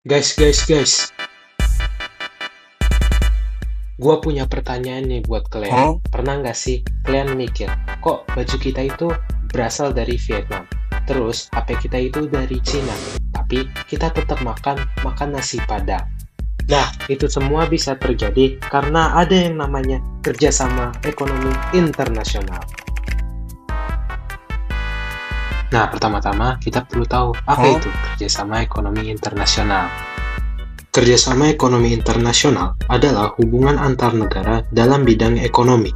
Guys. Gua punya pertanyaan nih buat kalian. Pernah nggak sih kalian mikir, kok baju kita itu berasal dari Vietnam, terus HP kita itu dari Cina, tapi kita tetap makan nasi Padang? Nah, itu semua bisa terjadi karena ada yang namanya kerjasama ekonomi internasional. Nah, pertama-tama kita perlu tahu apa itu kerjasama ekonomi internasional. Kerjasama ekonomi internasional adalah hubungan antar negara dalam bidang ekonomi.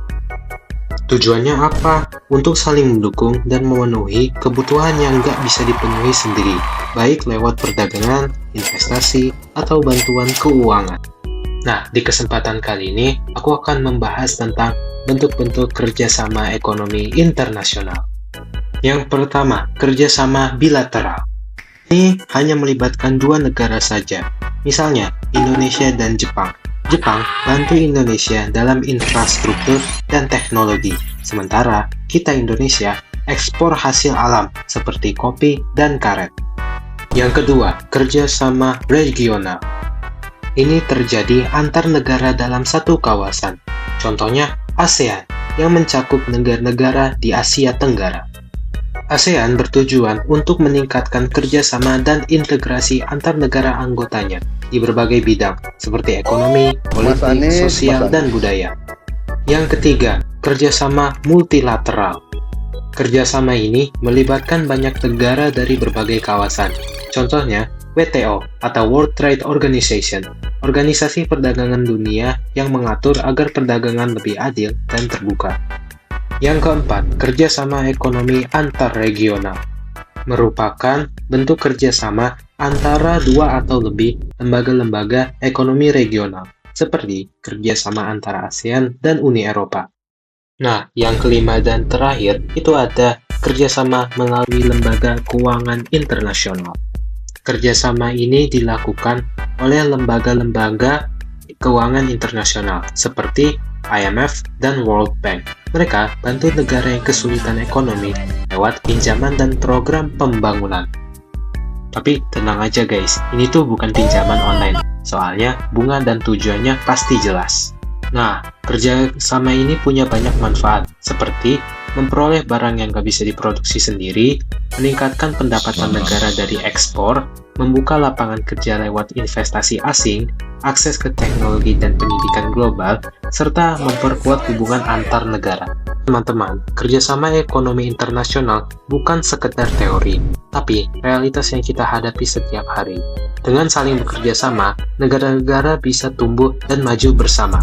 Tujuannya apa? Untuk saling mendukung dan memenuhi kebutuhan yang nggak bisa dipenuhi sendiri, baik lewat perdagangan, investasi, atau bantuan keuangan. Nah, di kesempatan kali ini, aku akan membahas tentang bentuk-bentuk kerjasama ekonomi internasional. Yang pertama, kerjasama bilateral. Ini hanya melibatkan dua negara saja, misalnya Indonesia dan Jepang. Jepang bantu Indonesia dalam infrastruktur dan teknologi, sementara kita Indonesia ekspor hasil alam seperti kopi dan karet. Yang kedua, kerjasama regional. Ini terjadi antar negara dalam satu kawasan, contohnya ASEAN yang mencakup negara-negara di Asia Tenggara. ASEAN bertujuan untuk meningkatkan kerjasama dan integrasi antar negara anggotanya di berbagai bidang, seperti ekonomi, politik, sosial, dan budaya. Yang ketiga, kerjasama multilateral. Kerjasama ini melibatkan banyak negara dari berbagai kawasan, contohnya WTO atau World Trade Organization, organisasi perdagangan dunia yang mengatur agar perdagangan lebih adil dan terbuka. Yang keempat, kerjasama ekonomi antar regional merupakan bentuk kerjasama antara dua atau lebih lembaga-lembaga ekonomi regional, seperti kerjasama antara ASEAN dan Uni Eropa. Nah, yang kelima dan terakhir, itu ada kerjasama melalui lembaga keuangan internasional. Kerjasama ini dilakukan oleh lembaga-lembaga keuangan internasional, seperti IMF dan World Bank. Mereka bantu negara yang kesulitan ekonomi lewat pinjaman dan program pembangunan. Tapi tenang aja guys, ini tuh bukan pinjaman online, soalnya bunga dan tujuannya pasti jelas. Nah, kerjasama ini punya banyak manfaat, seperti memperoleh barang yang gak bisa diproduksi sendiri, meningkatkan pendapatan negara dari ekspor, membuka lapangan kerja lewat investasi asing, akses ke teknologi dan pendidikan global, serta memperkuat hubungan antar negara. Teman-teman, kerjasama ekonomi internasional bukan sekedar teori, tapi realitas yang kita hadapi setiap hari. Dengan saling bekerja sama, negara-negara bisa tumbuh dan maju bersama.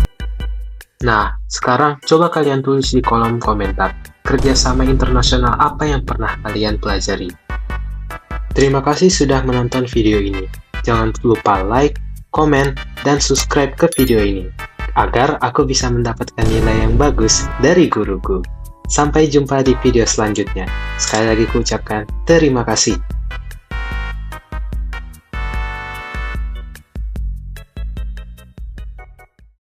Nah, sekarang coba kalian tulis di kolom komentar, kerjasama internasional apa yang pernah kalian pelajari. Terima kasih sudah menonton video ini. Jangan lupa like, komen, dan subscribe ke video ini, agar aku bisa mendapatkan nilai yang bagus dari guruku. Sampai jumpa di video selanjutnya. Sekali lagi ku ucapkan terima kasih.